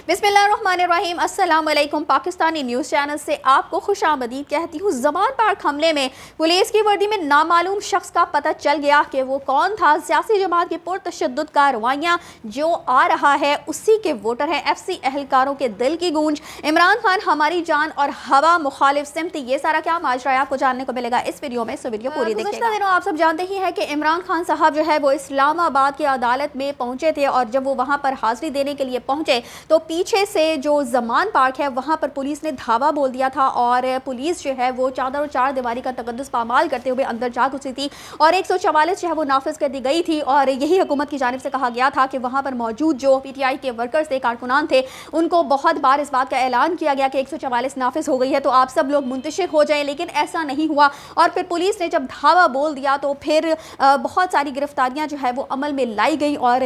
बिस्मिल्लाहिर्रहमानिर्रहीम। अस्सलाम वालेकुम। पाकिस्तानी न्यूज़ चैनल से आपको खुशामदीद कहती हूँ। ज़मान पार्क हमले में पुलिस की वर्दी में नामालूम शख्स का पता चल गया कि वो कौन था। सियासी जमात की पुरतशद्दुद कार्रवाइयाँ जो आ रहा है उसी के वोटर हैं। FC एहलकारों के दिल की गूंज, इमरान खान हमारी जान और हवा मुखालिफ सिमती, ये सारा क्या माजरा है आपको जानने को मिलेगा इस वीडियो में। सो वीडियो पूरी देखिएगा। दिनों आप सब जानते ही हैं कि इमरान खान साहब जो है वो इस्लामाबाद की अदालत में पहुंचे थे और जब वो वहाँ पर हाजिरी देने के लिए पहुंचे तो पीछे से जो ज़मान पार्क है वहाँ पर पुलिस ने धावा बोल दिया था और पुलिस जो है वो चादर और चार दीवारी का तकद्दुस पामाल करते हुए अंदर जा घुसी थी और 144 जो है वो नाफिज कर दी गई थी। और यही हुकूमत की जानिब से कहा गया था कि वहाँ पर मौजूद जो PTI के वर्कर्स थे, कारकुनान थे, उनको बहुत बार इस बात का ऐलान किया गया कि 144 नाफिज हो गई है तो आप सब लोग मुंतशिर हो जाएं, लेकिन ऐसा नहीं हुआ। और फिर पुलिस ने जब धावा बोल दिया तो फिर बहुत सारी गिरफ्तारियाँ जो है वो अमल में लाई गई और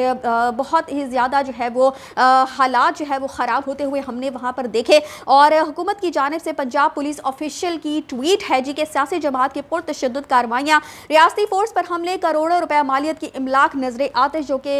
बहुत ही ज़्यादा जो है वो हालात जो है वो ख़राब होते हुए हमने वहाँ पर देखे। और हुकूमत की जानिब से पंजाब पुलिस ऑफिशियल की ट्वीट है जी के सियासी जमात की पुरतशद्दुद कार्रवाइयाँ, रियासती फोर्स पर हमले, करोड़ों रुपए मालियत की इमलाक, नजर आतिश जो कि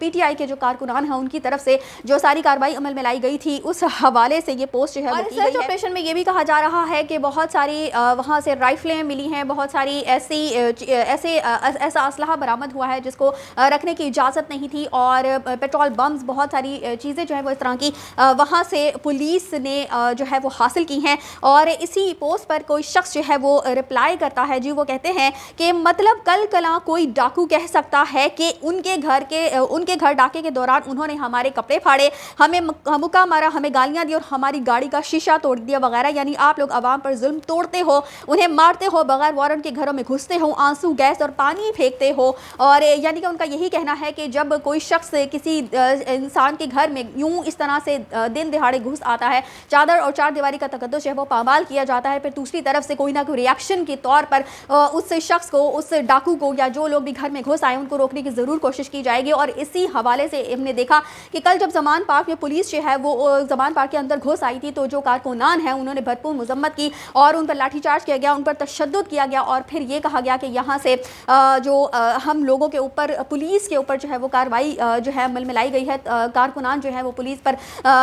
PTI के जो कारकुनान हैं उनकी तरफ से जो सारी कार्रवाई अमल में लाई गई थी, उस हवाले से ये पोस्ट जो है वो की गई है। ऑपरेशन में ये भी कहा जा रहा है कि बहुत सारी वहाँ से राइफलें मिली हैं, बहुत सारी ऐसा असलहा बरामद हुआ है जिसको रखने की इजाज़त नहीं थी और पेट्रोल बम्स, बहुत सारी चीज़ें जो है वो इस तरह की वहाँ से पुलिस ने जो है वो हासिल की हैं। और इसी पोस्ट पर कोई शख्स जो है वो रिप्लाई करता है जी, वो कहते हैं कि मतलब कल कला कोई डाकू कह सकता है कि उनके घर डाके के दौरान उन्होंने हमारे कपड़े फाड़े, हमें मुक्का मारा, हमें गालियाँ दी और हमारी गाड़ी का शीशा तोड़ दिया वगैरह। यानी आप लोग आवाम पर जुल्म तोड़ते हो, उन्हें मारते हो, बगैर वारंट के घरों में घुसते हो, आंसू, गैस और पानी फेंकते हो। और यानी कि उनका यही कहना है कि जब कोई शख्स किसी इंसान के घर में यूं इस तरह से दिन दिहाड़े घुस आता है, चादर और चार दीवारी का तकद्दुस है वो पामाल किया जाता है, फिर दूसरी तरफ से कोई ना कोई रिएक्शन के तौर पर उस शख्स को, उस डाकू को या जो लोग भी घर में घुस आए उनको रोकने की ज़रूर कोशिश की जाएगी। और इसी हवाले से हमने देखा कि कल जब ज़मान पार्क में पुलिस जो है वो ज़मान पार्क के अंदर घुस आई थी तो जो कारकुनान हैं उन्होंने भरपूर मजम्मत की और उन पर लाठीचार्ज किया गया, उन पर तशद्दुद किया गया और फिर ये कहा गया कि यहाँ से जो हम लोगों के ऊपर, पुलिस के ऊपर जो है वो कार्रवाई जो है अमल में लाई गई है। कारकुनान जो है वो पुलिस पर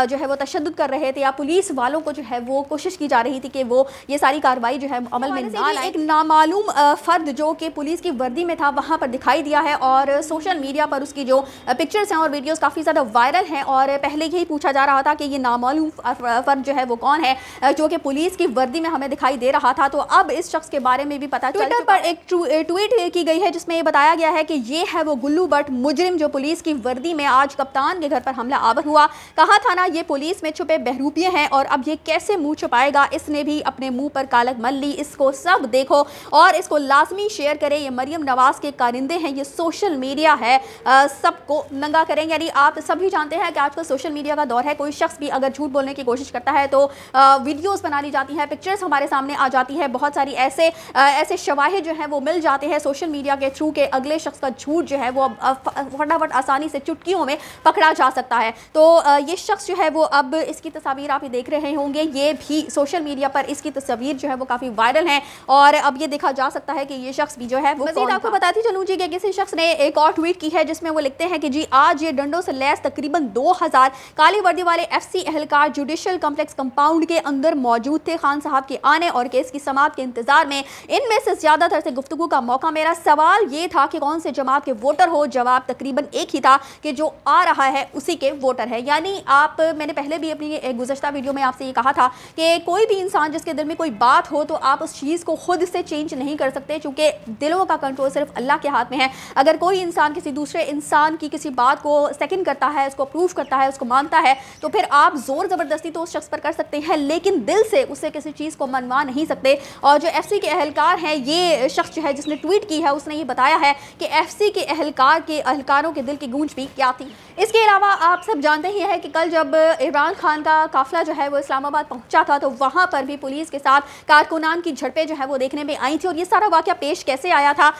जो है वो तशद्दुद कर रहे थे या पुलिस वालों को जो है वो कोशिश की जा रही थी कि वो ये सारी कार्रवाई जो है अमल में ना लाए। एक नामालूम फर्द जो कि पुलिस की वर्दी में था वहाँ पर दिखाई दिया है और सोशल मीडिया पर उसकी जो पिक्चर्स हैं और वीडियोस काफ़ी ज़्यादा वायरल हैं। और पहले यही पूछा जा रहा था कि ये नामालूम फर्द जो है वो कौन है जो कि पुलिस की वर्दी में हमें दिखाई दे रहा था। तो अब इस शख्स के बारे में भी पता चल ट्विटर पर एक ट्वीट की गई है जिसमें ये बताया गया है कि ये है वो गुल्लू भट्ट, मुजरिम जो पुलिस की वर्दी में आज कप्तान के घर पर हमला आवर हुआ। कहा था ना ये पुलिस में छुपे बहरूपिये हैं और अब ये कैसे मुंह छुपाएगा, इसने भी अपने मुंह पर कालक मल ली, इसको सब देखो और इसको लाजमी शेयर करें। ये मरियम नवाज के कारिंदे हैं, ये सोशल मीडिया है, सबको नंगा करें। यानी आप सभी जानते हैं कि आजकल सोशल मीडिया का दौर है, कोई शख्स भी अगर झूठ बोलने की कोशिश करता है तो वीडियोस बना ली जाती हैं, पिक्चर्स हमारे सामने आ जाती है, बहुत सारी ऐसे शवाहिद जो हैं वो मिल जाते हैं सोशल मीडिया के थ्रू के अगले शख्स का झूठ जो है वो फटाफट आसानी से चुटकियों में पकड़ा जा सकता है। तो ये शख्स जो है वो अब इसकी तस्वीर आप देख रहे होंगे, ये भी सोशल मीडिया पर इसकी तस्वीर जो है वो काफ़ी वायरल है और अब ये देखा जा सकता है कि ये शख्स भी जो है वो मज़ीद आपको बताती चलूँ जी कि किसी शख्स ने एक और ट्वीट की है जिसमें वो लिखते हैं कि जी आज ये डंडों से लैस तकरीबन 2000 काली वर्दी वाले FC एहलकार जुडिशल कम्प्लेक्स कंपाउंड के अंदर मौजूद थे। खान साहब के आने और केस की समाअत के इंतजार में इनमें से ज़्यादातर से गुफ्तगू का मौका मेरा। सवाल ये था कि कौन से जमात के वोटर हो, जवाब तकरीबन एक ही था कि जो आ रहा है उसी के वोटर है। यानी मैंने पहले भी अपनी गुज़श्ता वीडियो में आपसे ये कहा था कि कोई भी इंसान जिसके दिल में कोई बात हो तो आप उस चीज़ को खुद से चेंज नहीं कर सकते, क्योंकि दिलों का कंट्रोल सिर्फ अल्लाह के हाथ में है। अगर कोई इंसान किसी दूसरे इंसान की किसी बात को सेकंड करता है, उसको अप्रूव करता है, उसको मानता है, तो फिर आप ज़ोर ज़बरदस्ती तो उस शख्स पर कर सकते हैं लेकिन दिल से उससे किसी चीज़ को मनवा नहीं सकते। और जो FC के एहलकार हैं, ये शख्स जो है जिसने ट्वीट की है उसने ये बताया है कि FC के एहलकारों के दिल की गूंज भी क्या थी। इसके अलावा आप सब जानते ही हैं कि कल जब इमरान खान का काफिला जो है वो इस्लामाबाद पहुंचा था तो वहां पर भी पुलिस के साथ कारकुनान की झड़पें जो है वो देखने में आई थी। और ये सारा वाकया पेश कैसे आया था,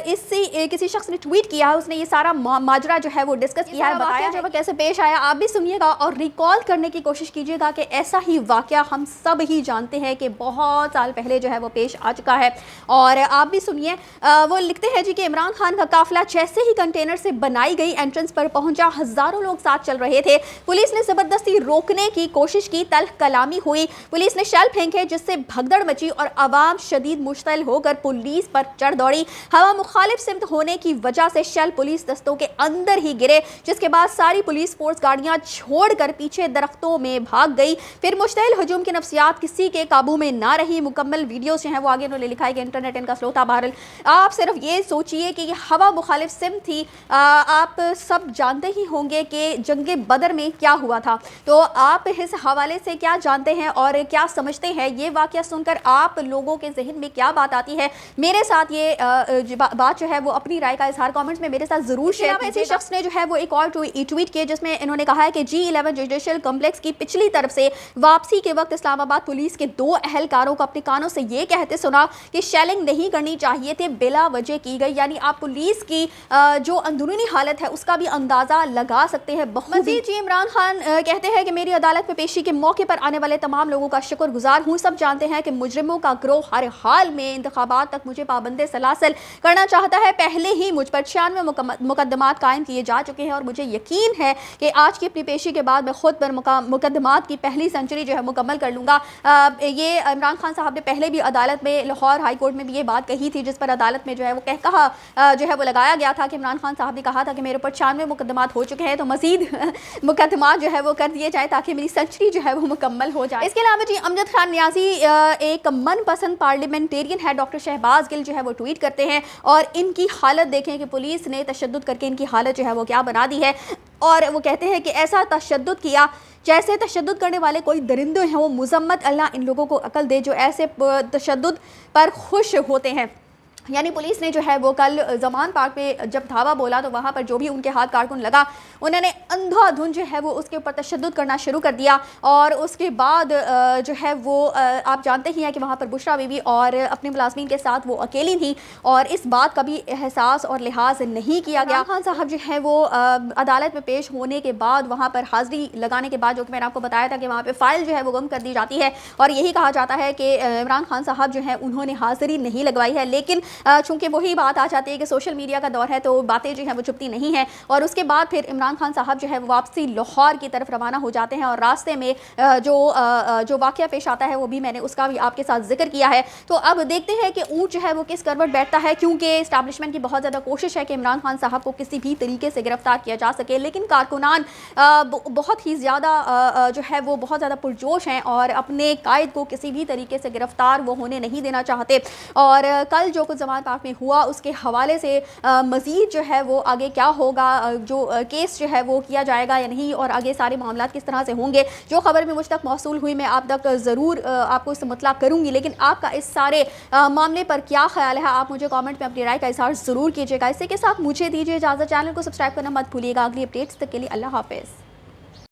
इससे किसी शख्स ने ट्वीट किया है, उसने ये सारा माजरा जो है वो डिस्कस किया है, बताया जो कैसे पेश आया। आप भी सुनिएगा और रिकॉल करने की कोशिश कीजिएगा कि ऐसा ही वाकया हम सब ही जानते हैं कि बहुत साल पहले जो है वो पेश आ चुका है। और आप भी सुनिए, वो लिखते हैं जी कि इमरान खान का काफिला जैसे ही कंटेनर से बनाई गई एंट्रेंस पर पहुंचा, हजारों लोग साथ चल रहे थे। पुलिस ने जबरदस्ती रोकने की कोशिश की, तल्ख कलामी हुई, पुलिस ने शेल फेंके जिससे भगदड़ मची और आवाम शदीद मुश्तइल होकर पुलिस पर चढ़ दौड़ी। हवा मुखालिफ सिमत होने की वजह से शेल पुलिस दस्तों के अंदर ही गिरे, जिसके बाद सारी पुलिस फोर्स गाड़ियां छोड़कर पीछे दरख्तों में भाग गई। फिर मुश्तइल हजूम की नफ्सियात किसी के काबू में ना रही। मुकम्मल वीडियोस जो है वो आगे उन्होंने लिखा है कि इंटरनेट इनका स्लो था। बहरहाल आप सिर्फ ये सोचिए कि ये हवा मुखालिफ सिमत थी। आप सब जानते ही होंगे कि जंगे बदर में क्या हुआ था, तो आप इस हवाले से क्या जानते हैं और क्या समझते हैं? ये वाक़या सुनकर आप लोगों के जहन में क्या बात आती है? मेरे साथ ये बात जो है वो अपनी राय का इजहार कमेंट्स में मेरे साथ ज़रूर शेयर कीजिए। इसी शख्स ने जो है वो एक और ट्वीट किया जिसमें इन्होंने कहा है कि G11 जुडिशल कॉम्प्लेक्स की पिछली तरफ से वापसी के वक्त इस्लामाबाद पुलिस के 2 अहलकारों को अपने कानों से ये कहते सुना कि शेलिंग नहीं करनी चाहिए थे, बिला वजह की गई। यानी आप पुलिस की जो अंदरूनी हालत है उसका भी अंदाज़ा लगा सकते हैं। मज़ीद जी इमरान खान कहते हैं कि मेरी अदालत में पेशी के मौके पर आने वाले तमाम लोगों का शुक्रगुजार हूँ। सब जानते हैं कि मुजरिमों का गिरोह हर हाल में इंतखाबात तक मुझे पाबंद सलासल करना चाहता है। पहले ही मुझ पर 96 मुकदमात कायम किए जा चुके हैं और मुझे यकीन है कि आज की अपनी पेशी के बाद मैं खुद पर मुकदमात की पहली सेंचुरी जो है मुकम्मल कर लूँगा। ये इमरान खान साहब ने पहले भी अदालत में, लाहौर हाई कोर्ट में भी ये बात कही थी, जिस पर अदालत में जो है वो कहा जो है वो लगाया गया था कि इमरान खान साहब ने कहा था कि मेरे ऊपर 96 मुकदमात हो चुके हैं, तो मजीद मुकदमात जो है वो कर दिए जाए ताकि मेरी सेंचुरी जो है वो मुकम्मल हो जाए। इसके अलावा जी अमजद खान नियाजी एक मनपसंद पार्लियामेंटेरियन है डॉक्टर शहबाज गिल जो है वो ट्वीट करते हैं और इनकी हालत देखें कि पुलिस ने तशद्दुद करके इनकी हालत जो है वो क्या बना दी है। और वो कहते हैं कि ऐसा तशद्दुद किया जैसे तशद्दुद करने वाले कोई दरिंदे हैं। वो मुजम्मत अल्लाह इन लोगों को अकल दे जो ऐसे तशद्दुद पर खुश होते हैं। यानी पुलिस ने जो है वो कल जमान पार्क में जब धावा बोला तो वहाँ पर जो भी उनके हाथ कारकुन लगा उन्होंने अंधाधुंध जो है वो उसके ऊपर तशद्दुद करना शुरू कर दिया। और उसके बाद जो है वो आप जानते ही हैं कि वहाँ पर बुशरा बीवी और अपने मुलाजमीन के साथ वो अकेली थी और इस बात का भी एहसास और लिहाज नहीं किया गया। खान साहब जो है वो अदालत में पेश होने के बाद वहाँ पर हाज़िरी लगाने के बाद, जो कि मैंने आपको बताया था कि वहाँ पर फ़ाइल जो है वो गुम कर दी जाती है और यही कहा जाता है कि इमरान खान साहब जो है उन्होंने हाज़िरी नहीं लगवाई है। लेकिन चूंकि वही बात आ जाती है कि सोशल मीडिया का दौर है तो बातें जो हैं वो छुपती नहीं हैं। और उसके बाद फिर इमरान खान साहब जो है वो वापसी लाहौर की तरफ रवाना हो जाते हैं और रास्ते में जो वाक़या पेश आता है वो भी मैंने उसका भी आपके साथ जिक्र किया है। तो अब देखते हैं कि ऊँट जो है वो किस करवट बैठता है, क्योंकि इस्टेब्लिशमेंट की बहुत ज़्यादा कोशिश है कि इमरान खान साहब को किसी भी तरीके से गिरफ्तार किया जा सके, लेकिन कारकुनान बहुत ही ज़्यादा जो है वो बहुत ज़्यादा पुरजोश हैं और अपने कायद को किसी भी तरीके से गिरफ्तार वो होने नहीं देना चाहते। और कल जो कुछ जमान पार्क में हुआ उसके हवाले से मज़ीद जो है वो आगे क्या होगा, जो केस जो है वो किया जाएगा या नहीं और आगे सारे मामला किस तरह से होंगे, जो खबर भी मुझ तक मौसूल हुई मैं आप तक ज़रूर आपको इससे मुतला करूँगी। लेकिन आपका इस सारे मामले पर क्या ख्याल है आप मुझे कमेंट में अपनी राय का इज़हार ज़रूर कीजिएगा। इसी के साथ मुझे दीजिए इजाज़त। चैनल को सब्सक्राइब करना मत भूलिएगा। अगली अपडेट्स तक के लिए अल्लाह हाफ़िज़।